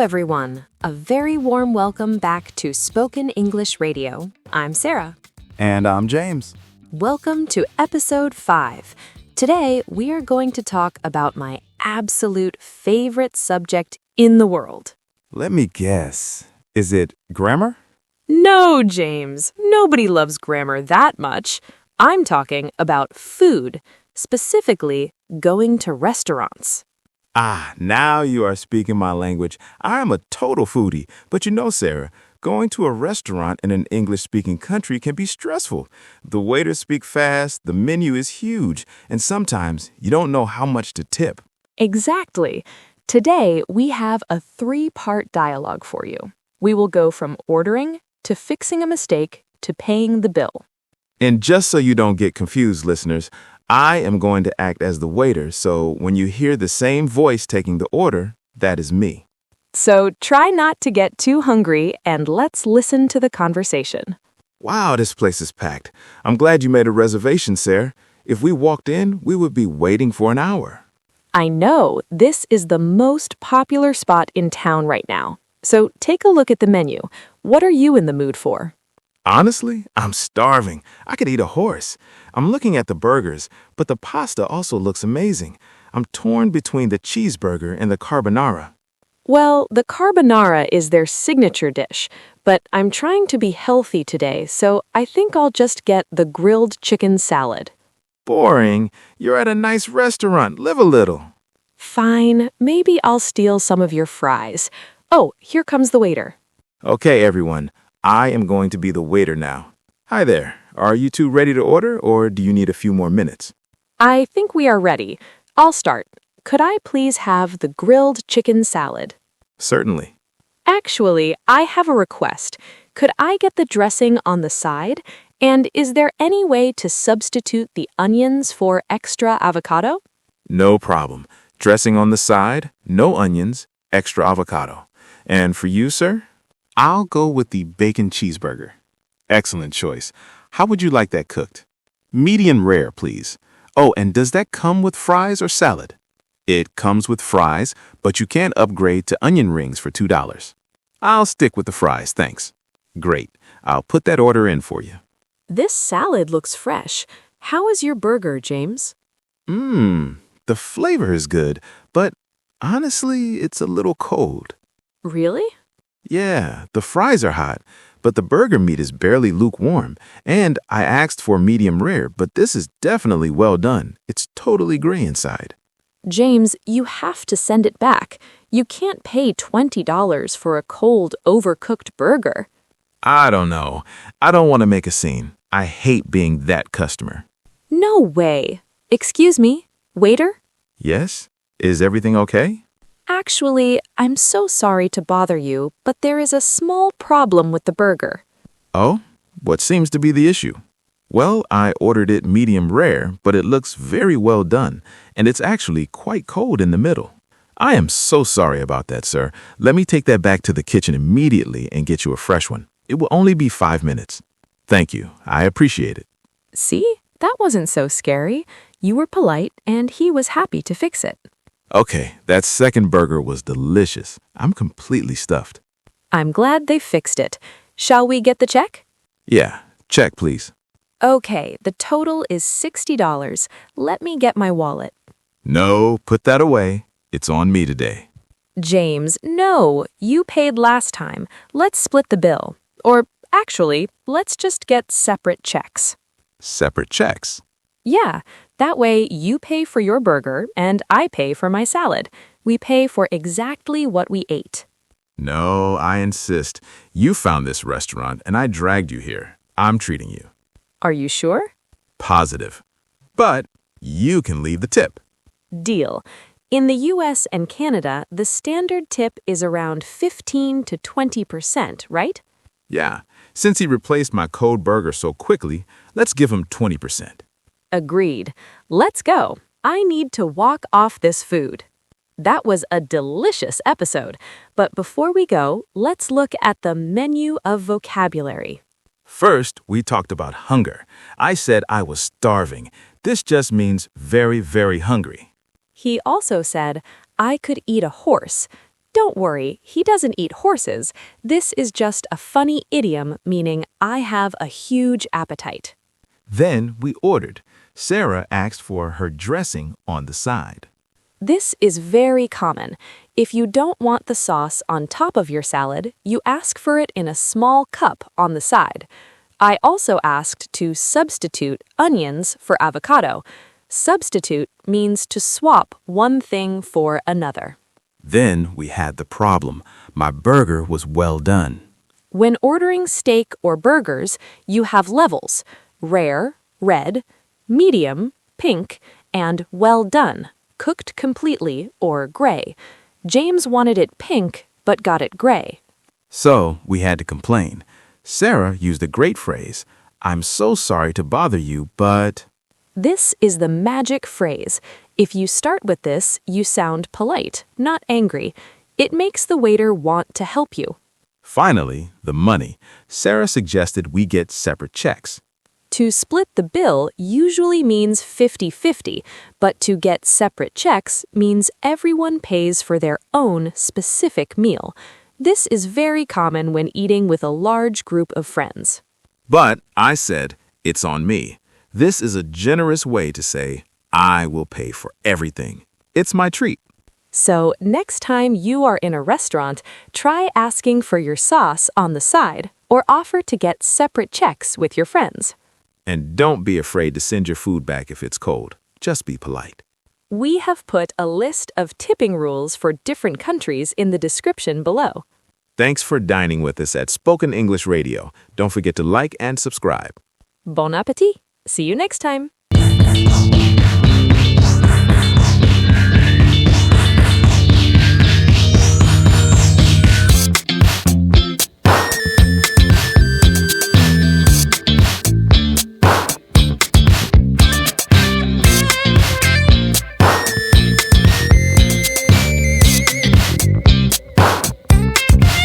everyone. A very warm welcome back to Spoken English Radio. I'm Sarah. And I'm James. Welcome to episode 5. Today, we are going to talk about my absolute favorite subject in the world. Let me guess. Is it grammar? No, James. Nobody loves grammar that much. I'm talking about food, specifically going to restaurants. Now you are speaking my language. I am a total foodie. But you know, Sarah, going to a restaurant in an English-speaking country can be stressful. The waiters speak fast, the menu is huge, and sometimes you don't know how much to tip. Exactly. Today, we have a 3-part dialogue for you. We will go from ordering to fixing a mistake to paying the bill. And just so you don't get confused, listeners, I am going to act as the waiter, so when you hear the same voice taking the order, that is me. So try not to get too hungry and let's listen to the conversation. Wow, this place is packed. I'm glad you made a reservation, Sarah. If we walked in, we would be waiting for an hour. I know, this is the most popular spot in town right now. So take a look at the menu. What are you in the mood for? Honestly, I'm starving. I could eat a horse. I'm looking at the burgers, but the pasta also looks amazing. I'm torn between the cheeseburger and the carbonara. Well, the carbonara is their signature dish, but I'm trying to be healthy today, so I think I'll just get the grilled chicken salad. Boring. You're at a nice restaurant. Live a little. Fine, maybe I'll steal some of your fries. Oh, here comes the waiter. Okay, everyone. I am going to be the waiter now. Hi there. Are you two ready to order, or do you need a few more minutes? I think we are ready. I'll start. Could I please have the grilled chicken salad? Certainly. Actually, I have a request. Could I get the dressing on the side? And is there any way to substitute the onions for extra avocado? No problem. Dressing on the side, no onions, extra avocado. And for you, sir? I'll go with the bacon cheeseburger. Excellent choice. How would you like that cooked? Medium rare, please. Oh, and does that come with fries or salad? It comes with fries, but you can upgrade to onion rings for $2. I'll stick with the fries, thanks. Great. I'll put that order in for you. This salad looks fresh. How is your burger, James? The flavor is good, but honestly, it's a little cold. Really? Yeah, the fries are hot, but the burger meat is barely lukewarm. And I asked for medium rare, but this is definitely well done. It's totally gray inside. James, you have to send it back. You can't pay $20 for a cold, overcooked burger. I don't know. I don't want to make a scene. I hate being that customer. No way. Excuse me, waiter? Yes? Is everything okay? Actually, I'm so sorry to bother you, but there is a small problem with the burger. Oh? What seems to be the issue? Well, I ordered it medium rare, but it looks very well done, and it's actually quite cold in the middle. I am so sorry about that, sir. Let me take that back to the kitchen immediately and get you a fresh one. It will only be 5 minutes. Thank you. I appreciate it. See? That wasn't so scary. You were polite, and he was happy to fix it. Okay, that second burger was delicious. I'm completely stuffed. I'm glad they fixed it. Shall we get the check? Yeah, check, please. Okay, the total is $60. Let me get my wallet. No, put that away. It's on me today. James, no, you paid last time. Let's split the bill. Or actually, let's just get separate checks. Separate checks? Yeah, that way you pay for your burger and I pay for my salad. We pay for exactly what we ate. No, I insist. You found this restaurant and I dragged you here. I'm treating you. Are you sure? Positive. But you can leave the tip. Deal. In the US and Canada, the standard tip is around 15 to 20%, right? Yeah. Since he replaced my cold burger so quickly, let's give him 20%. Agreed. Let's go. I need to walk off this food. That was a delicious episode. But before we go, let's look at the menu of vocabulary. First, we talked about hunger. I said I was starving. This just means very, very hungry. He also said, I could eat a horse. Don't worry, he doesn't eat horses. This is just a funny idiom meaning I have a huge appetite. Then we ordered. Sarah asked for her dressing on the side. This is very common. If you don't want the sauce on top of your salad, you ask for it in a small cup on the side. I also asked to substitute onions for avocado. Substitute means to swap one thing for another. Then we had the problem. My burger was well done. When ordering steak or burgers, you have levels: rare, red, medium, pink, and well done, cooked completely, or gray. James wanted it pink, but got it gray. So we had to complain. Sarah used a great phrase. I'm so sorry to bother you, but... This is the magic phrase. If you start with this, you sound polite, not angry. It makes the waiter want to help you. Finally, the money. Sarah suggested we get separate checks. To split the bill usually means 50-50, but to get separate checks means everyone pays for their own specific meal. This is very common when eating with a large group of friends. But I said, it's on me. This is a generous way to say, I will pay for everything. It's my treat. So next time you are in a restaurant, try asking for your sauce on the side or offer to get separate checks with your friends. And don't be afraid to send your food back if it's cold. Just be polite. We have put a list of tipping rules for different countries in the description below. Thanks for dining with us at Spoken English Radio. Don't forget to like and subscribe. Bon appétit! See you next time!